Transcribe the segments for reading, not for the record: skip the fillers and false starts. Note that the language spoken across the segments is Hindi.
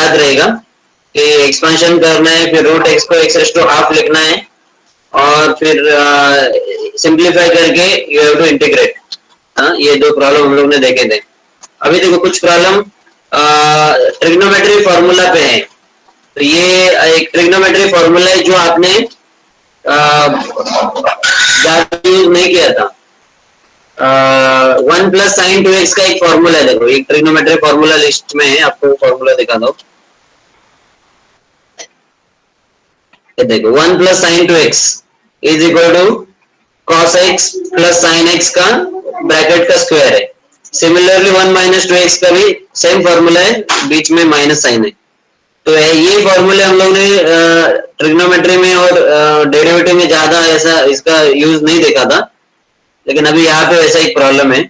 याद रहेगा कि एक्सपेंशन करना है, फिर रूट एक्स को एक्स रेस टू हाफ लिखना है, और फिर सिंप्लीफाई करके यू हैव टू इंटीग्रेट। ये दो प्रॉब्लम हम लोग ने देखे थे। अभी देखो कुछ प्रॉब्लम ट्रिग्नोमेट्री फॉर्मूला पे है। तो ये एक ट्रिग्नोमेट्री फॉर्मूला है जो आपने ज्यादा यूज नहीं किया था। 1 + sin 2x का एक फॉर्मूला है, देखो एक ट्रिग्नोमेट्री फॉर्मूला लिस्ट में है, आपको फॉर्मूला दिखा दो। देखो 1 + sin 2x is equal to cos x + sin x का ब्रैकेट का स्क्वायर है। सिमिलरली 1 - 2x का भी सेम फॉर्मूला है, बीच में माइनस साइन है। तो ये फॉर्मूले हम लोग ने ट्रिग्नोमेट्री में और डेरिवेटिव में ज्यादा ऐसा इसका यूज नहीं देखा था, लेकिन अभी यहाँ पे वैसा एक प्रॉब्लम है।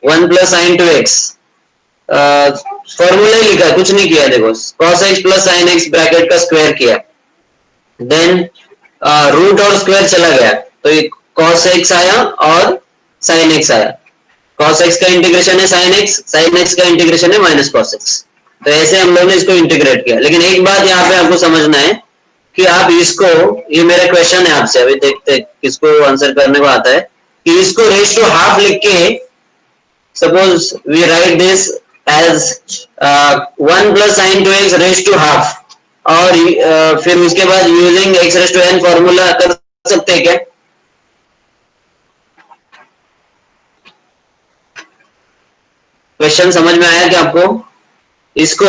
1 + sin 2x फॉर्मूला ही लिखा, कुछ नहीं किया। देखो cos x + sin x bracket का स्क्वायर किया, देन रूट और स्क्वायर चला गया, तो ये cos x आया और sin x आया। cos x का इंटीग्रेशन है sin x का इंटीग्रेशन है माइनस cos x। तो ऐसे हम लोग ने इसको इंटीग्रेट किया। लेकिन एक बात यहाँ पे आपको समझना है कि आप इसको, ये मेरा क्वेश्चन है आपसे, अभी देखते किसको आंसर करने को आता है, कि इसको रेस टू हाफ लिख के suppose we write this as 1 + sin 2x raise to half, और फिर उसके बाद using x raise to n formula कर सकते हैं क्या? क्वेश्चन समझ में आया क्या आपको? इसको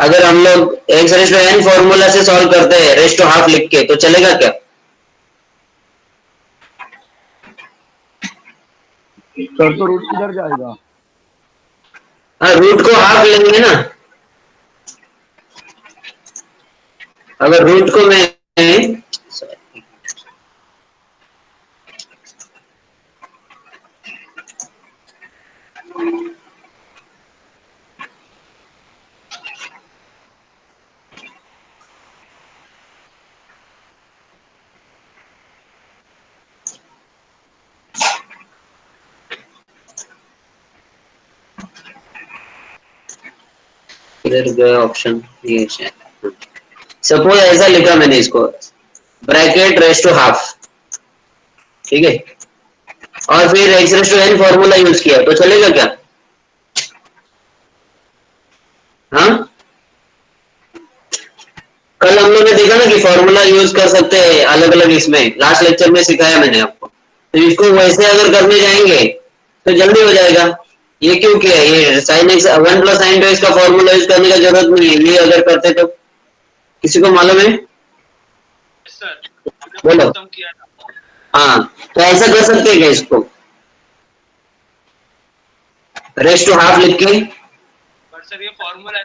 अगर हम लोग x raise to n formula से सॉल्व करते हैं रेस टू हाफ लिख के, तो चलेगा क्या? सर तो रूट किधर जाएगा? हाँ, रूट को हाफ लेंगे ना। अगर रूट को मैं इधर गया ऑप्शन, ये सपोज ऐसा लिखा मैंने इसको, ब्रैकेट रेस टू हाफ, ठीक है, और फिर x raise to n formula use किया, तो चलेगा क्या? हाँ, कल हम लोग ने देखा ना कि फॉर्मूला यूज कर सकते हैं अलग अलग, इसमें लास्ट लेक्चर में सिखाया मैंने आपको। तो इसको वैसे अगर करने जाएंगे तो जल्दी हो जाएगा। ये क्यों किया? ये sin x 1 + sin 2x का फॉर्मूला यूज करने का जरूरत नहीं है, ये अगर करते तो। किसी को मालूम है? सर बोलो। हाँ, तो ऐसा कर सकते हैं क्या इसको रेस टू हाफ लिख के? पर सर ये फॉर्मूला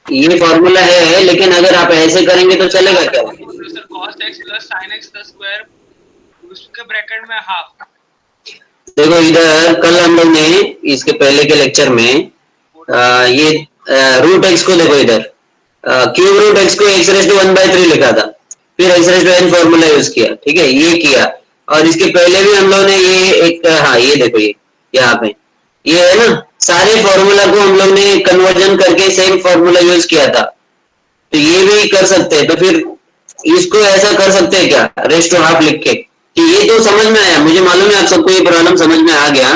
ये फॉर्मूला है, लेकिन अगर आप ऐसे करेंगे तो चलेगा क्या? Sir cos x + sin x का स्क्वायर उसके ब्रैकेट में हाफ। देखो इधर कल हम लोग ने इसके पहले के लेक्चर में ये रूट एक्स को देखो, इधर क्यूब रूट एक्स को x रेस टू 1/3 लिखा था, फिर x raise to n formula use किया, ठीक है, ये किया। और इसके पहले भी हम लोग ने ये एक, हाँ ये देखो, ये यहाँ पे ये है ना, सारे फॉर्मूला को हम लोग ने कन्वर्जन करके सेम फॉर्मूला यूज किया था। तो ये भी कर सकते हैं। तो फिर इसको ऐसा कर सकते हैं क्या रेस टू हाफ लिख के? कि ये तो समझ में आया, मुझे मालूम है आप सबको ये प्रॉब्लम समझ में आ गया,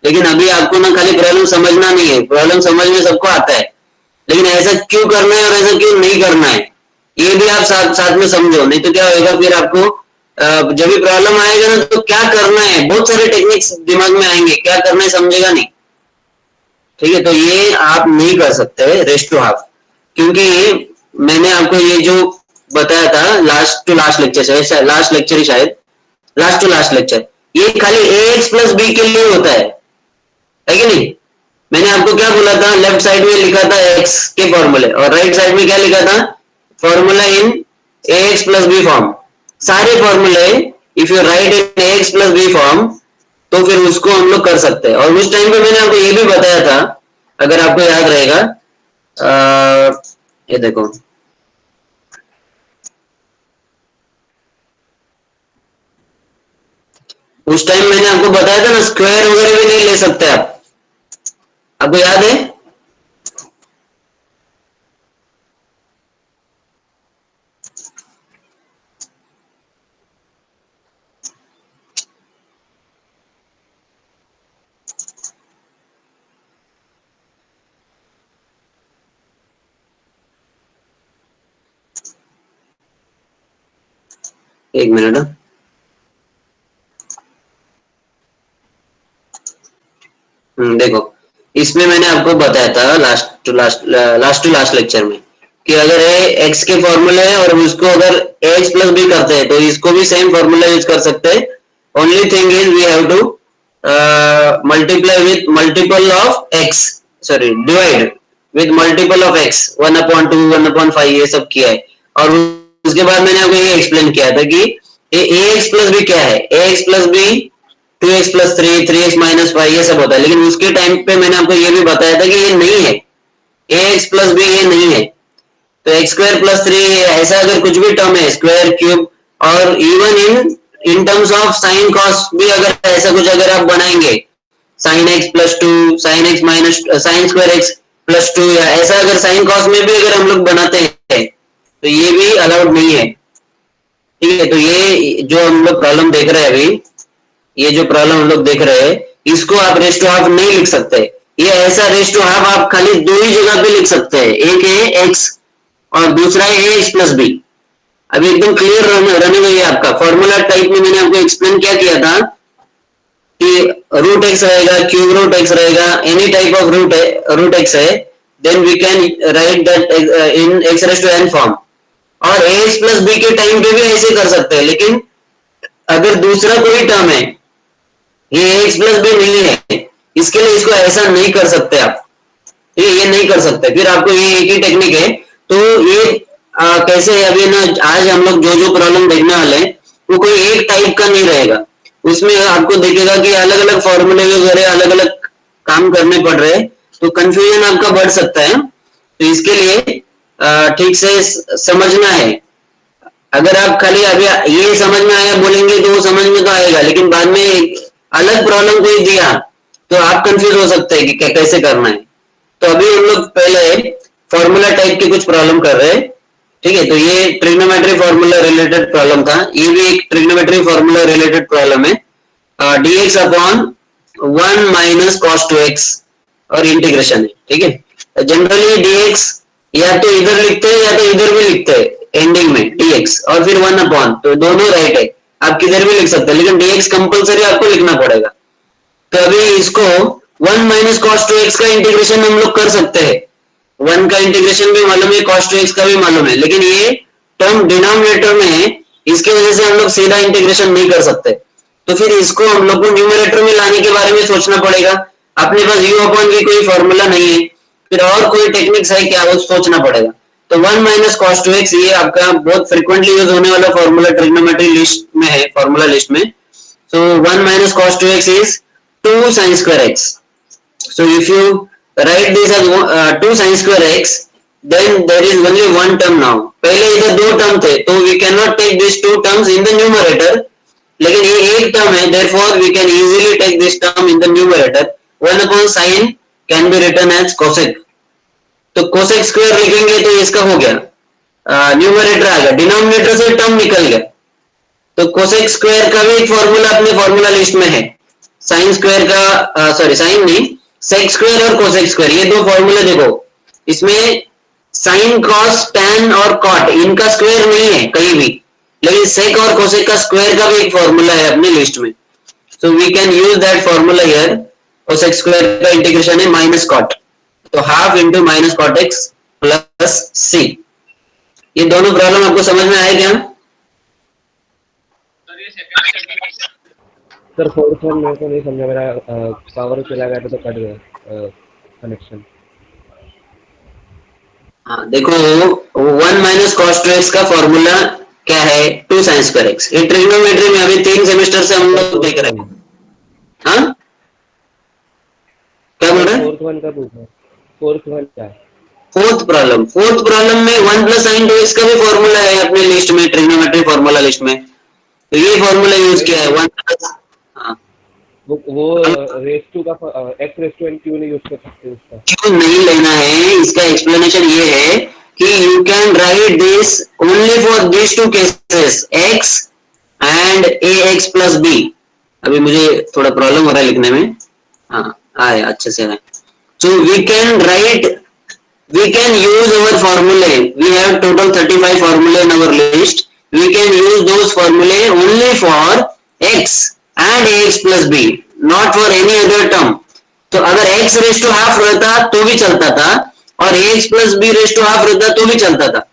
लेकिन अभी आपको ना खाली प्रॉब्लम समझना नहीं है, प्रॉब्लम समझ में सबको आता है, लेकिन ऐसा क्यों करना है और ऐसा क्यों नहीं करना है ये भी आप साथ में समझो। नहीं तो क्या होगा, फिर आपको जब भी प्रॉब्लम आएगा ना, तो क्या करना है, बहुत सारे टेक्निक्स दिमाग में आएंगे, क्या करना है समझेगा नहीं, ठीक है। तो ये आप नहीं कर सकते रेस टू हाफ, क्योंकि मैंने आपको ये जो बताया था लास्ट टू लास्ट लेक्चर से, लास्ट लेक्चर ही शायद, लास्ट टू लास्ट लेक्चर, ये खाली ax + b के लिए होता है कि नहीं? मैंने आपको क्या बोला था, लेफ्ट साइड में लिखा था x के फॉर्मूले, और राइट साइड में क्या लिखा था, formula in ax + b form. सारे फॉर्मूले if you right in ax + b form, तो फिर उसको हम लोग कर सकते हैं। और उस टाइम पे मैंने आपको ये भी बताया था, अगर आपको याद रहेगा, ये देखो, उस टाइम मैंने आपको बताया था ना, स्क्वायर वगैरह भी नहीं ले सकते आप, आपको याद है? एक मिनट। देखो, इसमें मैंने आपको बताया था लास्ट टू लास्ट लेक्चर में कि अगर एक्स के फॉर्मूले है और उसको अगर एक्स प्लस बी करते हैं तो इसको भी सेम फॉर्मूला यूज कर सकते हैं। Only thing is we have to multiply with multiple of x, sorry divide with multiple of x, 1/2 1/5 ये सब किया है। और उसके बाद मैंने आपको ये एक्सप्लेन किया था कि ए एक्स प्लस बी क्या है, A x plus B 2x plus 3 3x minus 5 ये सब होता है। लेकिन उसके टाइम पे मैंने आपको ये भी बताया था कि ये नहीं है, ए एक्स प्लस बी ये नहीं है। तो एक्स स्क्वायर प्लस 3 ऐसा अगर कुछ भी टर्म है, स्क्वायर क्यूब, और even in terms of sine cos भी अगर ऐसा कुछ अगर आप बनाएंगे, sine x plus 2, sine x minus sine square x plus 2, या ऐसा अगर साइन कॉस में भी अगर हम लोग बनाते हैं तो ये भी अलाउड नहीं है। ठीक है, तो ये जो हम लोग प्रॉब्लम देख रहे हैं अभी, ये जो प्रॉब्लम हम लोग देख रहे हैं, इसको आप रेस टू हाफ नहीं लिख सकते। ये ऐसा रेस टू हाफ आप खाली दो ही जगह पे लिख सकते हैं, एक है एक्स और दूसरा है एक्स प्लस बी। अभी एकदम क्लियर रहने गई है आपका फॉर्मूला टाइप में। मैंने आपको एक्सप्लेन क्या किया था कि रूट एक्स रहेगा, क्यूब रूट एक्स रहेगा, any type of root X है, then we can write that in X raise to N form. और एक्स प्लस बी के टाइम पे भी ऐसे कर सकते हैं, लेकिन अगर दूसरा कोई टर्म है, ये एक्स प्लस बी नहीं है, इसके लिए इसको ऐसा नहीं कर सकते आप, ये नहीं कर सकते। फिर आपको ये एक ही टेक्निक है। तो ये कैसे है अभी ना, आज हम लोग जो जो प्रॉब्लम देखने वाले हैं वो कोई एक टाइप का नहीं रहेगा। उसमें आपको देखेगा कि अलग अलग फॉर्मूले वगैरह अलग अलग काम करने पड़ रहे हैं, तो कंफ्यूजन आपका बढ़ सकता है। तो इसके लिए ठीक से समझना है। अगर आप खाली अभी ये समझ में आया बोलेंगे तो वो समझ में तो आएगा, लेकिन बाद में अलग प्रॉब्लम कोई दिया तो आप कंफ्यूज हो सकते हैं कि कैसे करना है। तो अभी हम लोग पहले फॉर्मूला टाइप की कुछ प्रॉब्लम कर रहे हैं। ठीक है, तो ये ट्रिग्नोमेट्री फॉर्मूला रिलेटेड प्रॉब्लम था, ये भी एक ट्रिग्नोमेट्री फॉर्मूला रिलेटेड प्रॉब्लम है। dx upon 1 minus cos 2x और इंटीग्रेशन है। ठीक है, जनरली dx या तो इधर लिखते हैं या तो इधर भी लिखते हैं एंडिंग में dx, और फिर 1 अपॉन, तो दोनों राइट है, आप किधर भी लिख सकते हैं, लेकिन dx कंपलसरी आपको लिखना पड़ेगा। तो अभी इसको 1 माइनस कॉस 2x का इंटीग्रेशन हम लोग कर सकते हैं, 1 का इंटीग्रेशन भी मालूम है, cos 2x का भी मालूम है, लेकिन ये टर्म डिनोमिनेटर में है, इसके वजह से हम लोग सीधा इंटीग्रेशन नहीं कर सकते। तो फिर इसको हम लोग को न्यूमरेटर में लाने के बारे में सोचना पड़ेगा। अपने पास u अपॉन v कोई फॉर्मूला नहीं है, फिर और कोई टेक्निक्स है क्या, वो सोचना पड़ेगा। तो 1 माइनस कॉस 2x ये आपका बहुत फ्रिक्वेंटली यूज होने वाला फॉर्मूला ट्रिग्नोमेट्री लिस्ट में है, फॉर्मूला लिस्ट में। सो 1 minus cos 2x is 2 sin square x. So if you write this as 2 sin square x, then there is only one term now. पहले इधर दो टर्म थे, तो we cannot take these two terms in the numerator. लेकिन ये एक टर्म है, therefore we can easily take this term in the numerator. 1 upon sin can be written as cosec. तो cosec square लिखेंगे तो इसका हो गया, न्यूमरेटर आ गया, डिनोमिनेटर से टर्म निकल गया। तो cosec स्क्वायर का भी एक फॉर्मूला अपने फॉर्मूला लिस्ट में है। साइन स्क्वायर का सॉरी साइन नहीं, सेक स्क्वायर और कोसेक स्क्वायर, ये दो फॉर्मूले देखो। इसमें साइन कॉस टैन और कॉट इनका स्क्वायर नहीं है कहीं भी, लेकिन सेक और कोसेक का स्क्वायर का भी एक फॉर्मूला है अपनी लिस्ट में। So we can use that formula here. Cosec square का इंटीग्रेशन है माइनस कॉट, तो half into minus cot X plus C. ये दोनों प्रॉब्लम आपको समझ में आए क्या? सर फोर्थ वन मेरे को नहीं समझा, मेरा पावर चला गया तो कट गया कनेक्शन। हाँ देखो, 1 माइनस कॉस 2x का फॉर्मूला क्या है, 2 sin स्क्वायर x। ये ट्रिग्नोमेट्री में अभी 3 सेमेस्टर से हम लोग देख रहे हैं। हाँ क्या बोल रहे हैं? फोर्थ वन का पूछा, फोर्थ वन क्या है? फोर्थ प्रॉब्लम में 1 प्लस साइन 2x का भी फॉर्मूला है अपने लिस्ट में, ट्रिग्नोमेट्री फॉर्मूला लिस्ट में। तो ये फॉर्मूला यूज किया है 1 प्लस। हाँ वो रेस टू का एक्स रेस टू एन क्यों नहीं यूज कर सकते उसका? क्यों नहीं लेना है, इसका एक्सप्लेनेशन ये है कि you can write this only for this two cases, x and a x plus b. अभी मुझे थोड़ा प्रॉब्लम हो रहा है लिखने में, हाँ आए अच्छे से आए। So we can write, we can use our formulae, we have total 35 formulae in our list, we can use those formulae only for x and ax plus b, not for any other term। तो अगर x रेस टू हाफ रहता तो भी चलता था और ax plus b raise to half रहता तो भी चलता था,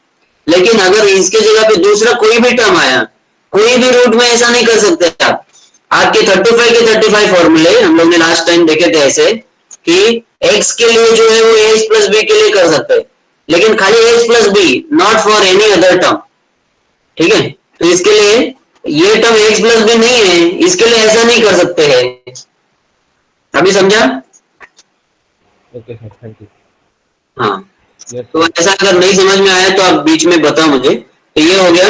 लेकिन अगर इसके जगह पे दूसरा कोई भी टर्म आया, कोई भी रूट में ऐसा नहीं कर सकते आप। आपके 35 के 35 फॉर्मूले हम लोग ने लास्ट टाइम देखे थे ऐसे कि x के लिए जो है वो ax प्लस b के लिए कर सकते हैं, लेकिन खाली ax plus b, not for any other term. ठीक है, तो इसके लिए ये टर्म ax प्लस b नहीं है, इसके लिए ऐसा नहीं कर सकते हैं। अभी समझा? Okay sir, thank you. हाँ, यस तो ऐसा अगर नहीं समझ में आया तो आप बीच में बताओ मुझे। तो ये हो गया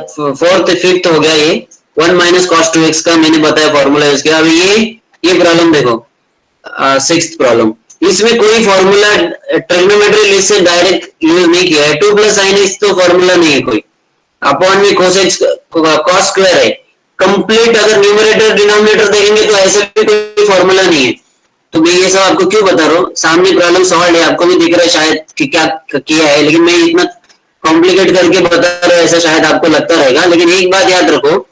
फोर्थ फिफ्थ हो गया, ये 1 माइनस कॉस 2x का मैंने बताया फॉर्मूला यूज किया। अभी ये प्रॉब्लम देखो, सिक्स्थ प्रॉब्लम, इसमें कोई फॉर्मूला ट्रिग्नोमेट्री लिस्ट से डायरेक्ट यूज नहीं किया है। 2 प्लस साइन एक्स तो फॉर्मूला नहीं है कोई, अपॉन में cos x cos स्क्वायर है कंप्लीट। अगर न्यूमरेटर डिनोमिनेटर देखेंगे तो ऐसे भी कोई फॉर्मूला नहीं है। तो मैं ये सब आपको क्यों बता रहा हूँ, सामने प्रॉब्लम सॉल्व है, आपको भी दिख रहा है शायद कि क्या किया है, लेकिन मैं इतना कॉम्प्लिकेट करके बता रहा हूँ ऐसा शायद आपको लगता रहेगा। लेकिन एक बात याद रखो,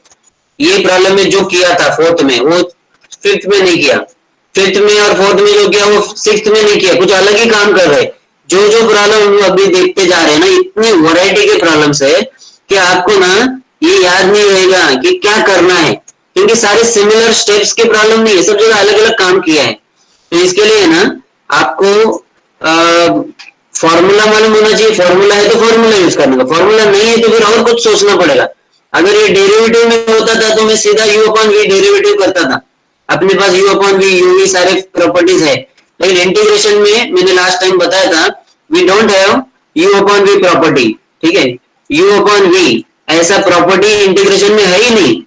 ये प्रॉब्लम में जो किया था फोर्थ में वो फिफ्थ में नहीं किया, फिफ्थ में और फोर्थ में जो किया वो सिक्स्थ में नहीं किया, कुछ अलग ही काम कर रहे। जो जो प्रॉब्लम हम अभी देखते जा रहे हैं ना, इतनी वैरायटी के प्रॉब्लम्स है कि आपको ना ये याद नहीं रहेगा कि क्या करना है, क्योंकि सारे सिमिलर स्टेप्स के प्रॉब्लम नहीं है, सब जगह अलग अलग काम किया है। तो इसके लिए ना आपको फॉर्मूला मालूम होना चाहिए, फॉर्मूला है तो फॉर्मूला यूज करने का, फॉर्मूला नहीं है तो फिर और कुछ सोचना पड़ेगा। अगर ये डेरिवेटिव में होता था तो मैं सीधा u अपॉन v डेरिवेटिव करता था, अपने पास u upon v u v सारे प्रॉपर्टीज है। लेकिन इंटीग्रेशन में मैंने लास्ट टाइम बताया था we don't have u upon v property. ठीक है, u अपॉन v ऐसा प्रॉपर्टी इंटीग्रेशन में है ही नहीं,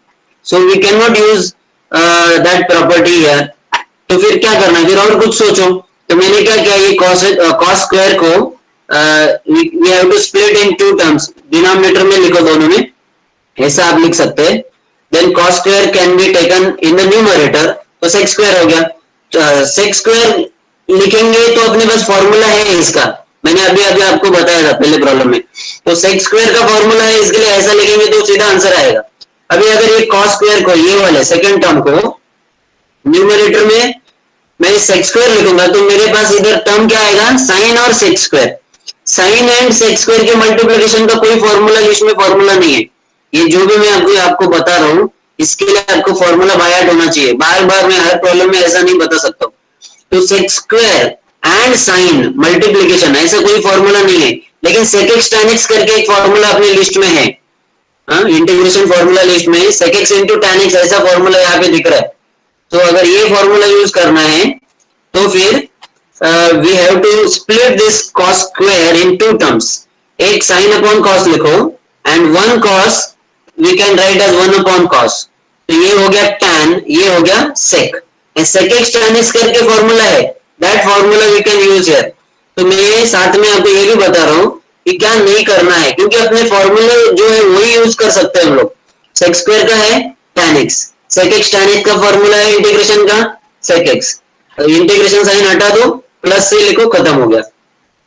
so we can not use that property here. तो फिर क्या करना है, फिर और कुछ सोचो। तो मैंने क्या किया, ये cos स्क्वायर को we have to split in two terms, denominator में लिखो दोनों में, ऐसा आप लिख सकते हैं। Then cos square can be taken in the numerator, तो sec स्क्वायर हो गया। sec स्क्वायर लिखेंगे तो अपने पास फॉर्मूला है इसका, मैंने अभी अभी आपको बताया था पहले प्रॉब्लम में। तो sec स्क्वायर का फॉर्मूला है, इसके लिए ऐसा लिखेंगे तो सीधा आंसर आएगा। अभी अगर ये cos स्क्वायर को, ये वाले सेकंड टर्म को न्यूमरेटर में मैं sec स्क्वायर लिखूंगा तो मेरे पास इधर टर्म क्या आएगा, साइन और sec square. Sine and sec square के मल्टीप्लिकेशन का कोई फॉर्मूला लिस्ट में फॉर्मूला नहीं है। ये जो भी मैं आपको बता रहा हूँ इसके लिए आपको फॉर्मूला बाय हार्ट होना चाहिए, बार बार मैं हर प्रॉब्लम में ऐसा नहीं बता सकता। तो sec square and sine multiplication ऐसा कोई फॉर्मूला नहीं है, लेकिन sec x tan x करके एक फॉर्मूला अपनी लिस्ट में है, इंटीग्रेशन फॉर्मूला लिस्ट में sec x into tan x ऐसा फॉर्मूला यहाँ पे दिख रहा है। तो अगर ये फॉर्मूला यूज करना है तो फिर we have to split this cos square in two terms, एक sin अपॉन cos लिखो and one cos we can write as 1 upon cos। तो ये हो गया tan, ये हो गया sec, sec x tan x करके फॉर्मूला है, that formula we can use here. तो मैं साथ में आपको ये भी बता रहा हूँ कि क्या नहीं करना है, क्योंकि अपने फॉर्मूला जो है वही यूज कर सकते हैं हम लोग। sec स्क्वायर का है tan x, sec x tan x का फॉर्मूला है इंटीग्रेशन का sec x, इंटीग्रेशन साइन हटा दो, प्लस से लिखो, खत्म हो गया।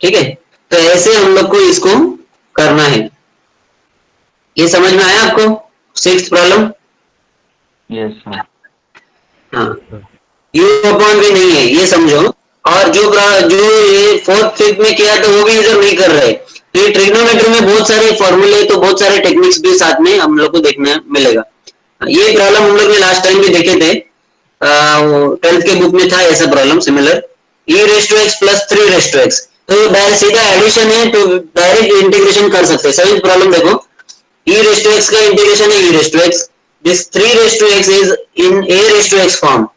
ठीक है, तो ऐसे हम लोग को इसको करना है। ये समझ में आया आपको सिक्स्थ प्रॉब्लम? Yes sir. हाँ, u अपॉन v नहीं है ये समझो, और जो ये फोर्थ फिफ्थ में किया तो वो भी इधर नहीं कर रहे। तो ये ट्रिग्नोमेट्री में बहुत सारे फॉर्मूले, तो बहुत सारे टेक्निक्स भी साथ में हम लोग को देखने मिलेगा। ये प्रॉब्लम हम लोग ने लास्ट टाइम भी देखे थे, 12th के बुक में था ऐसा problem similar, e raise to x plus 3 raise to x। तो सीधा एडिशन है तो डायरेक्ट इंटीग्रेशन कर सकते हैं। 7th प्रॉब्लम देखो, e रेस टू x का इंटीग्रेशन है e raise to x, this 3 raise to x is in a raise to x form,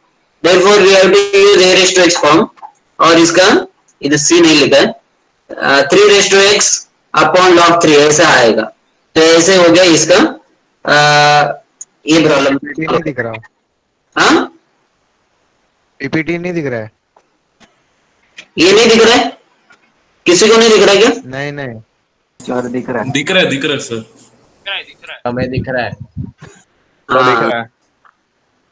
therefore we have to use a raise to x form। और इसका इधर c नहीं लिखा है, 3 raise to x upon log 3 ऐसा आएगा। तो ऐसे हो गया इसका ये प्रॉब्लम नहीं दिख रहा। हाँ पीपीटी नहीं दिख रहा है? ये नहीं दिख रहा है, किसी को नहीं दिख रहा है क्या? नहीं नहीं, सर दिख रहा है। दिख रहा है सर। दिख रहा है हमें दिख रहा है। हाँ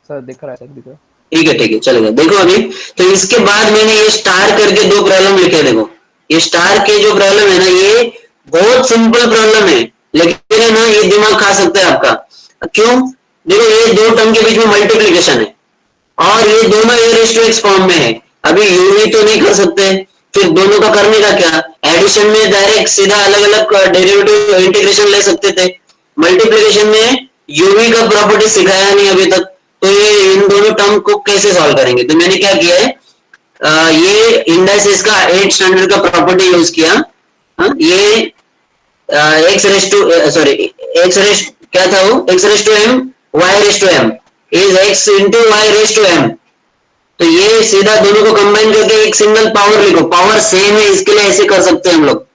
सर दिख रहा है, सर दिख रहा है। ठीक है चलेगा। देखो अभी तो इसके बाद मैंने ये स्टार करके दो प्रॉब्लम लिखे। देखो ये स्टार के जो प्रॉब्लम है ना, ये बहुत सिंपल प्रॉब्लम है, लेकिन है ना ये दिमाग खा सकता है आपका। क्यों? देखो ये दो टर्म के बीच में मल्टीप्लीकेशन है और ये दोनों ए रेज़ टू एक्स फॉर्म में है। अभी यूवी तो नहीं कर सकते, फिर दोनों का करने का क्या? एडिशन में डायरेक्ट सीधा अलग अलग डेरिवेटिव इंटीग्रेशन ले सकते थे। मल्टीप्लीकेशन में यूवी का प्रॉपर्टी सिखाया नहीं अभी तक, तो ये इन दोनों टर्म को कैसे सॉल्व करेंगे? तो मैंने क्या किया है, ये इंडाइसिस का 8 स्टैंडर्ड का प्रॉपर्टी यूज किया। ये x raise to sorry x raise क्या था वो, x raise to m y raise to m is x into y raise to m. तो ये सीधा दोनों को कंबाइन करके एक सिंगल पावर लिखो, पावर सेम है इसके लिए ऐसे कर सकते हैं हम लोग।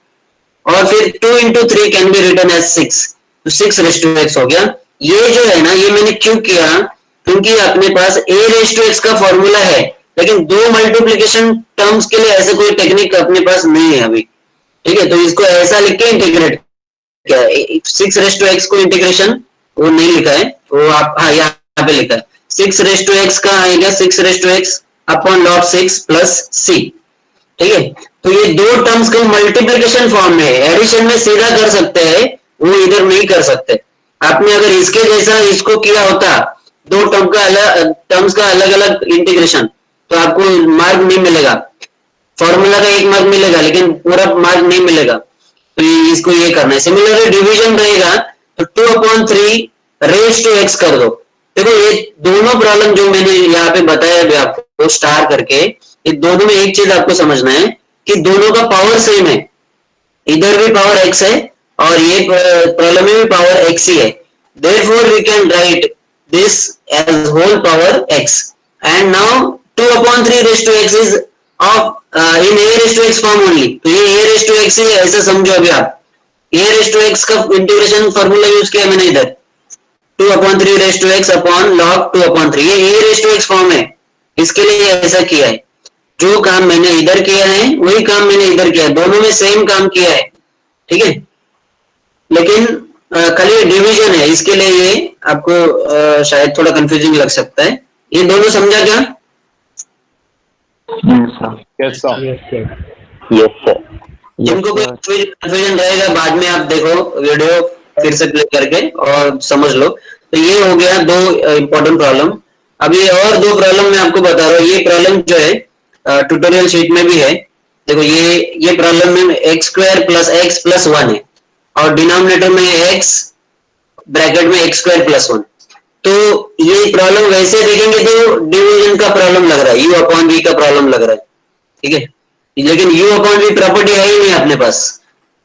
और फिर 2 into 3 can be written as 6, तो 6 रेस टू एक्स हो गया। ये जो है ना, ये मैंने क्यों किया, क्योंकि अपने पास ए रेस टू एक्स का फॉर्मूला है, लेकिन दो मल्टीप्लीकेशन टर्म्स के लिए ऐसे कोई टेक्निक अपने पास नहीं है अभी। ठीक है, तो इसको ऐसा लिख के इंटीग्रेट क्या 6 रेस टू एक्स को इंटीग्रेशन वो नहीं लिखा है, वो आप हाँ यहाँ पे लिखा है 6 रेस टू एक्स का आएगा 6 raise to X upon log 6 plus C. ठीक है, तो ये दो टर्म्स को मल्टीप्लीकेशन फॉर्म में है, एडिशन में सीधा कर सकते हैं, वो इधर नहीं कर सकते। आपने अगर इसके जैसा इसको किया होता, दो टर्म्स का अलग अलग इंटीग्रेशन, तो आपको मार्क नहीं मिलेगा, फॉर्मूला का 1 मार्क मिलेगा लेकिन पूरा मार्क नहीं मिलेगा। तो इसको ये करना है। सिमिलरली डिवीजन रहेगा तो 2/3 रेज टू एक्स कर दो। देखो ये दोनों प्रॉब्लम जो मैंने यहाँ पे बताया अभी आपको स्टार करके, ये दोनों में एक चीज आपको समझना है कि दोनों का पावर सेम है, इधर भी पावर x है और ये प्रॉब्लम में भी पावर x ही है। Therefore we can write this as whole power x and now 2/3 raised to x is of in a raised to x form only। तो ये a raised to x ही है, ऐसा समझो अभी आप। a raised to x का इंटीग्रेशन फॉर्मूला यूज किया मैंने इधर 2/3 raised to x upon log 2/3, ये a raised to x form है, इसके लिए ऐसा किया है। जो काम मैंने इधर किया है वही काम मैंने इधर किया है, दोनों में सेम काम किया है। ठीक है, लेकिन खाली डिवीजन है, इसके लिए ये आपको शायद थोड़ा कंफ्यूजिंग लग सकता है। ये दोनों समझा क्या? Yes sir. Yes sir. जिनको कोई कंफ्यूजन रहेगा बाद में आप देखो वीडियो फिर से प्ले करके और समझ लो। तो ये हो गया दो इंपॉर्टेंट प्रॉब्लम। अभी और दो प्रॉब्लम मैं आपको बता रहा हूँ। ये प्रॉब्लम जो है ट्यूटोरियल शीट में भी है। देखो ये प्रॉब्लम में x square plus x plus 1 है और डिनोमिनेटर में x ब्रैकेट में x स्क्वायर प्लस 1। तो ये प्रॉब्लम वैसे देखेंगे तो डिवीजन का प्रॉब्लम लग रहा है, u अपॉन v का प्रॉब्लम लग रहा है। ठीक है, लेकिन u अपॉन v प्रॉपर्टी है ही नहीं अपने पास,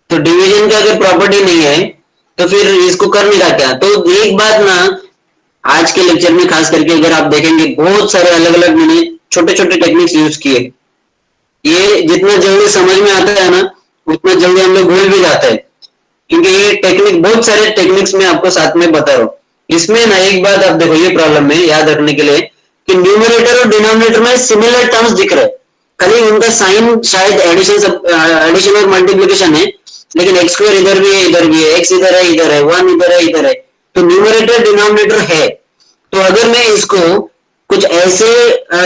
तो डिवीजन का अगर प्रॉपर्टी नहीं है तो फिर इसको करने का क्या? तो एक बात ना, आज के लेक्चर में खास करके अगर आप देखेंगे बहुत सारे अलग अलग मैंने छोटे छोटे टेक्निक्स यूज किए। ये जितना जल्दी समझ में आता है ना उतना जल्दी हम लोग भूल भी जाते हैं, क्योंकि ये टेक्निक बहुत सारे टेक्निक्स में आपको साथ में बता रहा हूँ। इसमें ना एक बात आप देखो, ये प्रॉब्लम में याद रखने के लिए कि न्यूमरेटर और डिनोमिनेटर में सिमिलर टर्म्स दिख रहे हैं, खाली उनका साइन शायद एडिशन और मल्टीप्लिकेशन है, लेकिन एक्स स्क्वायर इधर भी है इधर भी है, एक्स इधर है इधर है, 1 इधर है इधर है, तो न्यूमरेटर डिनोमिनेटर है। तो अगर मैं इसको कुछ ऐसे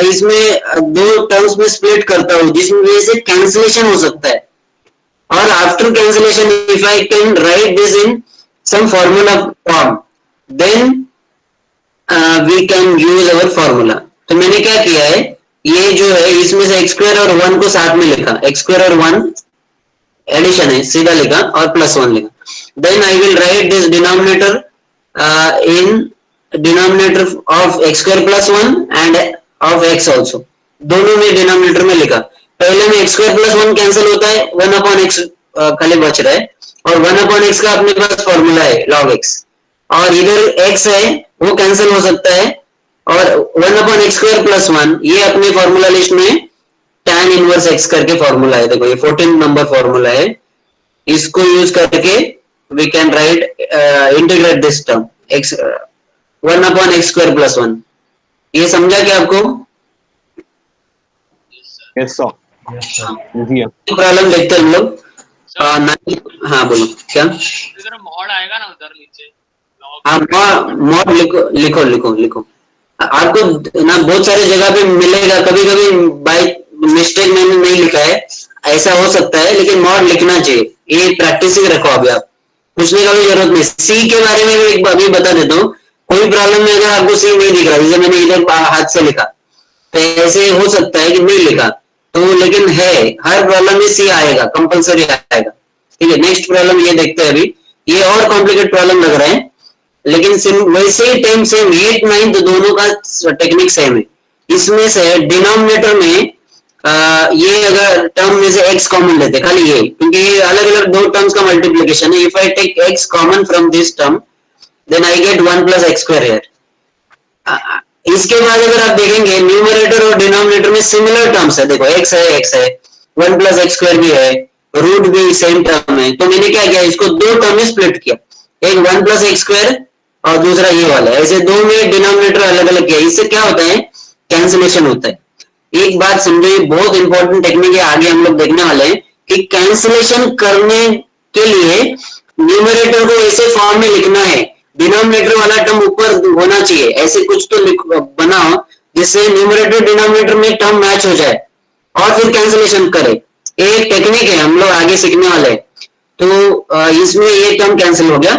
इसमें दो टर्म्स में स्प्लिट करता हूँ जिसमें वजह से कैंसिलेशन हो सकता है, और after cancellation if I can write this in some formula form then we can use our formula। तो मैंने क्या किया है, ये जो है इसमें से x स्क्वायर और 1 को साथ में लिखा, x स्क्वायर और 1 एडिशन है सीधा लिखा और प्लस 1 लिखा। then I will write this denominator in denominator of x square plus 1 and of x also, दोनों में डिनोमिनेटर में लिखा। पहले में x स्क्वायर प्लस 1 कैंसिल होता है, 1 अपॉन x खाली बच रहा है, और 1 अपॉन x का अपने पास फॉर्मूला है log x, और इधर x है वो कैंसिल हो सकता है, और 1 अपॉन x स्क्वायर प्लस 1 ये अपने फॉर्मूला लिस्ट में tan इनवर्स x करके फॉर्मूला है। देखो ये 14 नंबर फॉर्मूला है, इसको यूज करके we can write integrate this term x 1 upon x square plus 1। ये समझा क्या आपको? Yes, sir. Easy है. प्रॉब्लम देखते हैं हम लोग। हाँ बोलो क्या? इधर मॉड आएगा ना उधर नीचे log हाँ मॉड लिखो लिखो लिखो लिखो। आपको ना बहुत सारे जगह पे मिलेगा, कभी कभी बाई मिस्टेक मैंने नहीं लिखा है, ऐसा हो सकता है, लेकिन मॉड लिखना चाहिए। ये प्रैक्टिस ही रखो। अभी आप पूछने का भी जरूरत नहीं। सी के बारे में भी एक अभी बता देता हूँ। कोई प्रॉब्लम में अगर आपको सी नहीं दिख रहा, जैसे मैंने इधर हाथ से लिखा, तो ऐसे हो सकता है कि नहीं लिखा तो, लेकिन है हर प्रॉब्लम में सी आएगा, कंपलसरी आएगा। ठीक है, नेक्स्ट प्रॉब्लम ये देखते हैं अभी। ये और कॉम्प्लिकेट प्रॉब्लम लग रहा है, लेकिन वैसे ही टाइम सेम, 8 9 दोनों का टेक्निक सेम है। इसमें से डिनोमिनेटर में ये अगर टर्म में से x कॉमन लेते खाली ये, क्योंकि ये अलग अलग दो टर्म्स का मल्टीप्लिकेशन है। If I take x common from this term then I get 1 plus x square here. इसके बाद अगर आप देखेंगे न्यूमरेटर और डिनोमिनेटर में सिमिलर टर्म्स है। देखो x है 1 प्लस एक्स स्क्वायर भी है, रूट भी सेम टर्म है। तो मैंने क्या किया, इसको दो टर्म में स्प्लिट किया, एक 1 प्लस एक्स स्क्वायर और दूसरा ये वाला, ऐसे दो में डिनोमिनेटर अलग अलग किया। इससे क्या होता है, कैंसिलेशन होता है। एक बात समझो, बहुत इंपॉर्टेंट टेक्निक है, आगे हम लोग देखने वाले हैं कि कैंसिलेशन करने के लिए न्यूमरेटर को ऐसे फॉर्म में लिखना है, डिनोमिनेटर वाला टर्म ऊपर होना चाहिए। ऐसे कुछ तो बनाओ जिससे न्यूमरेटर डिनोमिनेटर में टर्म मैच हो जाए और फिर कैंसिलेशन करे। एक टेक्निक है, हम लोग आगे सीखने वाले हैं। तो इसमें ये टर्म कैंसिल हो गया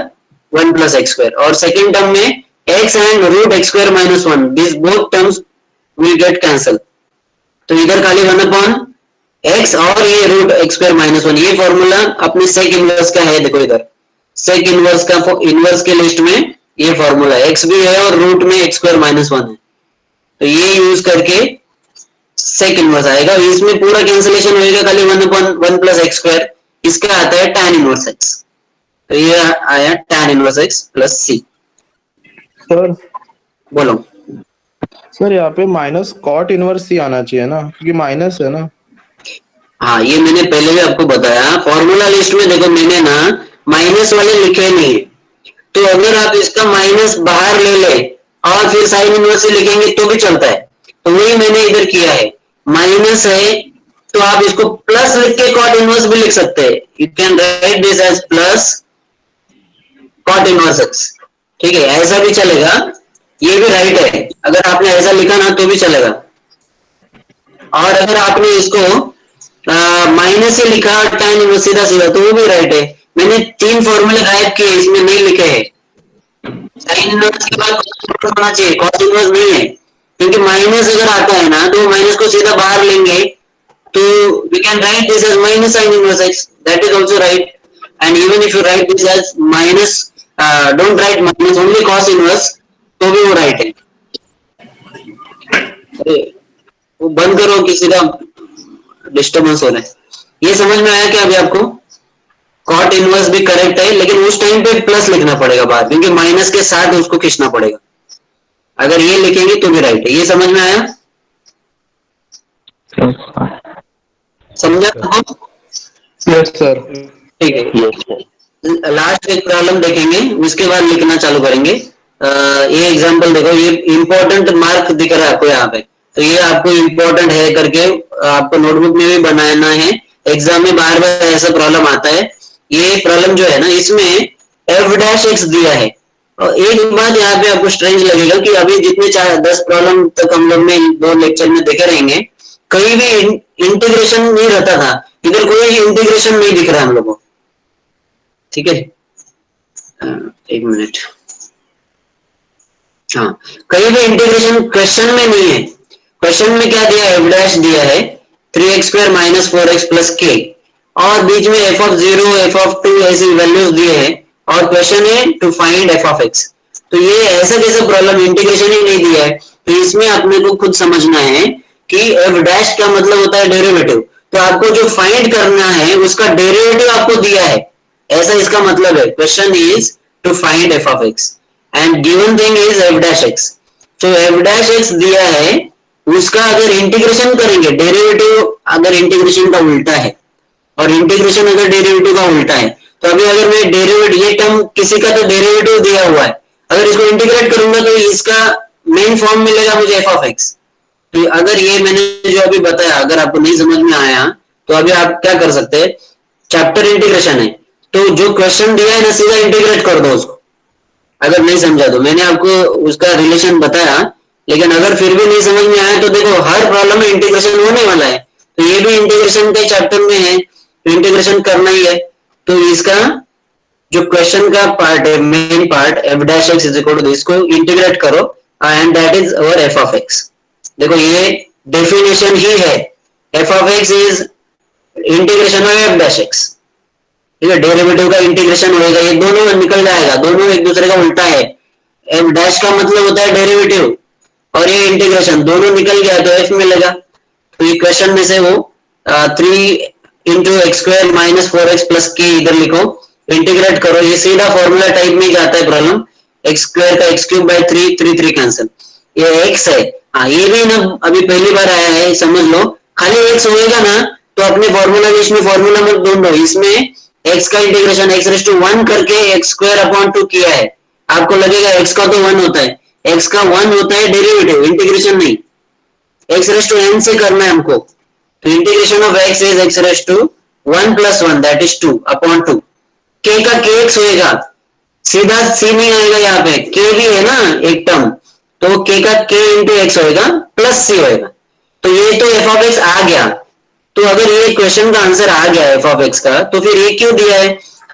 1 प्लस एक्स स्क्वायर, और सेकेंड टर्म में x and root x square minus 1, this both terms will get cancel. तो इधर खाली 1 अपॉन x और ये रूट एक्स स्क्वायर माइनस 1, ये फॉर्मूला अपने सेक इनवर्स का है। देखो इधर सेक इनवर्स का, इनवर्स के लिस्ट में ये फॉर्मूला x भी है और रूट में एक्स स्क्वायर माइनस 1 है। तो ये यूज करके सेक इनवर्स आएगा। इसमें पूरा कैंसिलेशन होएगा, खाली 1 अपॉन 1 प्लस एक्स स्क्वायर, इसका आता है tan इनवर्स x। तो ये आया tan inverse x plus c। Sir बोलो सर यहाँ पे माइनस कॉट इनवर्स ही आना चाहिए ना, क्योंकि माइनस है ना। हाँ, ये मैंने पहले भी आपको बताया। फॉर्मूला लिस्ट में देखो मैंने ना माइनस वाले लिखे नहीं है, तो अगर आप इसका माइनस बाहर ले ले और फिर साइन इनवर्स से लिखेंगे तो भी चलता है। तो वही मैंने इधर किया है, माइनस है तो आप इसको प्लस लिख के कॉट इनवर्स भी लिख सकते हैं। You can write this as plus cot inverse x. ठीक है, ऐसा भी चलेगा, ये भी राइट है। अगर आपने ऐसा लिखा ना तो भी चलेगा, और अगर आपने इसको माइनस से लिखा tan इनवर्स सीधा सीधा तो वो भी राइट है। मैंने 3 फॉर्मूले गायब किए, इसमें नहीं लिखे हैं। साइन इनवर्स के बाद होना चाहिए, कॉस इनवर्स नहीं है, क्योंकि माइनस अगर आता है ना तो माइनस को सीधा बाहर लेंगे। तो we can write this as minus sine inverse x, that is also right. And even if you write this as minus, don't write minus, only cos inverse, तो भी वो राइट है। अरे वो बंद करो, किसी का डिस्टर्बेंस हो रहा है। ये समझ में आया क्या अभी आपको? कॉट इनवर्स भी करेक्ट है, लेकिन उस टाइम पे प्लस लिखना पड़ेगा बाद, क्योंकि माइनस के साथ उसको खींचना पड़ेगा। अगर ये लिखेंगे तो भी राइट है। ये समझ में आया? समझा? Yes sir. ठीक है, लास्ट एक प्रॉब्लम देखेंगे, उसके बाद लिखना चालू करेंगे। ये एग्जांपल देखो, ये इंपॉर्टेंट मार्क दिख रहा है आपको यहाँ पे, तो ये आपको इंपॉर्टेंट है करके आपको नोटबुक में भी बनाना है। एग्जाम में बार बार ऐसा प्रॉब्लम आता है। ये प्रॉब्लम जो है ना, इसमें f' दिया है। और एक बात यहाँ पे आपको स्ट्रेंज लगेगा कि अभी जितने 10 प्रॉब्लम तक हम लोग ने 2 लेक्चर में देखे रहेंगे, कहीं भी इंटीग्रेशन नहीं रहता था। इधर कोई इंटीग्रेशन नहीं दिख रहा है हम लोग को। ठीक है, एक मिनट। हाँ, कहीं भी इंटीग्रेशन क्वेश्चन में नहीं है। क्वेश्चन में क्या दिया है, f' दिया है 3x square minus 4x plus k, और बीच में f(0), f(2) ऐसी वैल्यूज दिए हैं, और क्वेश्चन है टू फाइंड f(x). तो ये ऐसा कैसा प्रॉब्लम, इंटीग्रेशन ही नहीं दिया है। तो इसमें अपने को खुद समझना है कि f' का मतलब होता है डेरिवेटिव। तो आपको जो फाइंड करना है उसका डेरिवेटिव आपको दिया है, ऐसा इसका मतलब है। Question is to find f(x) and given thing is f'(x). तो f'(x) दिया है, उसका अगर इंटीग्रेशन करेंगे, डेरिवेटिव अगर इंटीग्रेशन का उल्टा है और इंटीग्रेशन अगर डेरिवेटिव का उल्टा है, तो अभी अगर मैं डेरिवेटिव, ये टर्म किसी का तो डेरिवेटिव दिया हुआ है, अगर इसको इंटीग्रेट करूंगा तो इसका मेन फॉर्म मिलेगा मुझे f(x). तो अगर ये मैंने जो अभी बताया अगर आपको नहीं समझ में आया तो अभी आप क्या कर सकते हैं, चैप्टर इंटीग्रेशन है तो जो क्वेश्चन दिया है ना सीधा इंटीग्रेट कर दो उसको, अगर नहीं समझा तो मैंने आपको उसका रिलेशन बताया, लेकिन अगर फिर भी नहीं समझ में आया तो देखो हर प्रॉब्लम में इंटीग्रेशन होने वाला है, तो ये भी इंटीग्रेशन के चैप्टर में है तो इंटीग्रेशन करना ही है। तो इसका जो क्वेश्चन का पार्ट है main part f dash x is equal to this को इंटीग्रेट करो and that is our f of x. देखो ये डेफिनेशन ही है, f of x is integration of f dash x, ठीक है, डेरिवेटिव का इंटीग्रेशन होएगा, ये दोनों निकल जाएगा, दोनों एक दूसरे का उल्टा है, एफ डैश का मतलब होता है डेरिवेटिव और ये इंटीग्रेशन दोनों निकल गया तो एफ मिलेगा। तो ये क्वेश्चन में से वो 3 × x² - 4x + k इधर लिखो, इंटीग्रेट करो, ये सीधा फॉर्मूला टाइप में जाता है प्रॉब्लम, x² का x³ 3 3 कैंसिल, ये x है। हाँ ये भी ना अभी पहली बार आया है समझ लो, खाली x होएगा ना तो अपने फॉर्मूला में इसमें फॉर्मूला मत ढूंढो, इसमें x का इंटीग्रेशन x⁻1 करके x²/2 किया है, आपको लगेगा x का तो 1 होता है, x का 1 होता है डेरिवेटिव, इंटीग्रेशन नहीं, x⁻n से करना है हमको, तो integration of x is x⁻1 + 1 that is 2/2, k का kx होएगा, सीधा c नहीं आएगा, यहाँ पे k भी है ना एक टर्म, तो k का k × x होएगा प्लस c होएगा, तो ये तो f ऑफ x आ गया। तो अगर ये क्वेश्चन का आंसर आ गया f ऑफ x का, तो फिर ये क्यों दिया है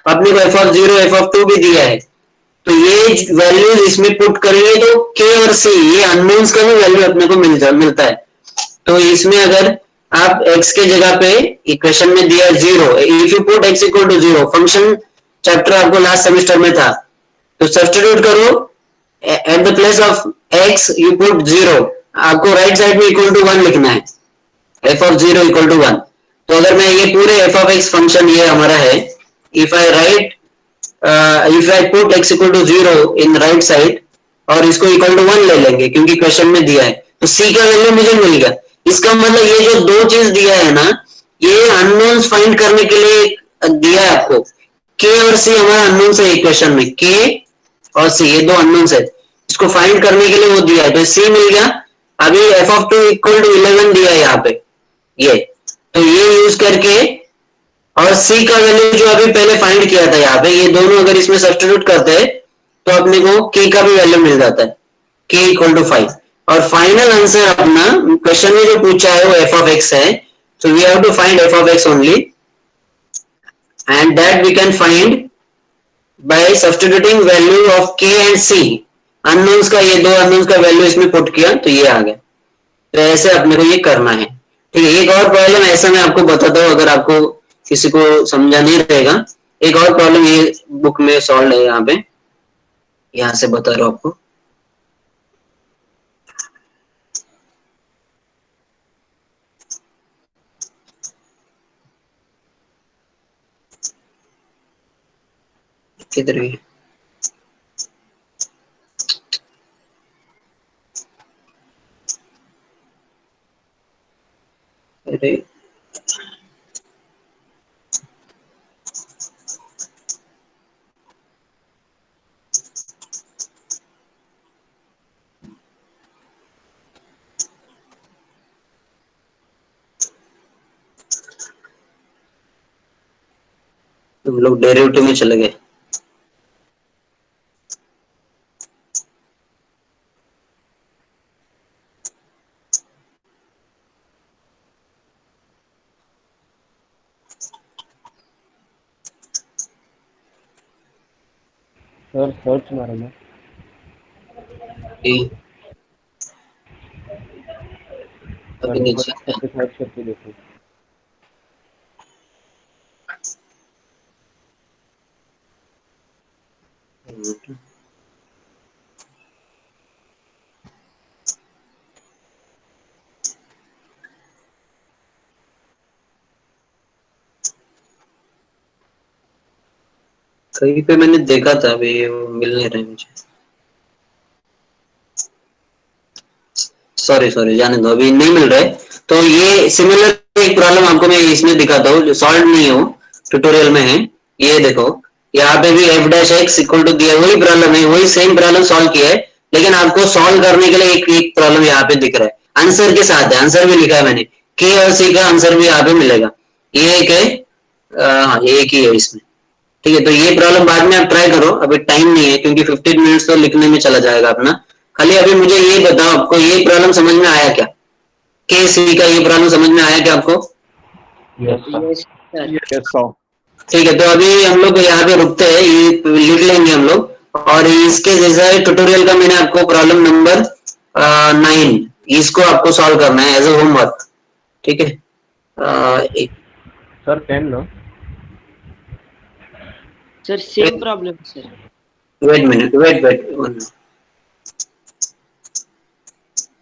अपने को, f ऑफ 0 f ऑफ 2 भी दिया है, तो ये वैल्यूज इसमें पुट करेंगे तो k और c ये अननोन्स का भी वैल्यू अपने को मिलता है। तो इसमें अगर आप x के जगह पे इक्वेशन में दिया 0, if you put x = 0, function chapter आपको लास्ट सेमेस्टर में था, तो सब्स्टिट्यूट करो, at the place of x you put 0, आपको राइट साइड में =1 लिखना है, f of 0 = 1। तो अगर मैं ये पूरे f of x फंक्शन ये हमारा है, if I put x = 0 in right side और इसको =1 ले लेंगे क्योंकि क्वेश्चन में दिया है, तो c का वैल्यू मुझे मिल गया, इसका मतलब ये जो दो चीज दिया है ना, ये अननोन्स फाइंड करने के लिए दिया है आपको, k और c हमारा अननोन्स है इक्वेशन में, k और c ये दो अननोन्स है, इसको फाइंड करने के लिए वो दिया है, तो c मिल गया। अभी f of 2 = 11 दिया है यहाँ पे, ये तो ये यूज करके और c का वैल्यू जो अभी पहले फाइंड किया था यहाँ पे, ये दोनों अगर इसमें सब्स्टिट्यूट करते हैं तो अपने को k का भी वैल्यू मिल जाता है, k = 5, और फाइनल आंसर अपना क्वेश्चन में जो पूछा है वो f of x है, so we have to find f of x only and that we can find by substituting value of k and c, unknowns का ये दो अननोन्स का वैल्यू इसमें पुट किया तो ये आ गया, तो ऐसे अपने को ये करना है, ठीक है। एक और प्रॉब्लम ऐसा मैं आपको बताता हूँ अगर आपको किसी को समझा नहीं रहेगा, एक और प्रॉब्लम ये बुक में सॉल्व है, यहाँ पे यहाँ से बता रहा हूँ आपको। किधर है? अरे तुम लोग डेरिवेटिव में चले गए। सर सर्च मारो ना, अभी नीचे सर्च करके देखो। कहीं पे मैंने देखा था, अभी वो मिल नहीं रहा है मुझे, सॉरी जाने दो, अभी नहीं मिल रहा है। तो ये सिमिलर एक प्रॉब्लम आपको मैं इसमें दिखाता हूँ जो सॉल्व नहीं हो, ट्यूटोरियल में है, ये देखो यहाँ पे भी f dash x equal to दिया, वही प्रॉब्लम है, वही सेम प्रॉब्लम सॉल्व किया है, लेकिन आपको सॉल्व करने के लिए एक प्रॉब्लम यहाँ पे दिख रहा है। आंसर के साथ है, आंसर भी लिखा है मैंने, के और सी का आंसर भी यहाँ पे मिलेगा। ये एक है, हाँ ये एक ही है इसमें। ठीक है, तो ये प्रॉब्लम बाद में आप ट्राई करो, अभी टाइम नहीं है क्योंकि 15 मिनट्स तो लिखने में चला जाएगा अपना। खाली अभी मुझे ये बताओ, आपको ये प्रॉब्लम समझ में आया क्या? के सी का ये प्रॉब्लम समझ में आया क्या आपको? Yes, sir. ठीक है, तो अभी हम लोग यहाँ पे रुकते हैं, ये लिख लेंगे हम लोग, और इसके जैसा ट्यूटोरियल का मैंने आपको प्रॉब्लम नंबर 9 इसको आपको सॉल्व करना है एज ए होमवर्क। ठीक है, सर 10 ना? Sir same problem sir. Wait minute, wait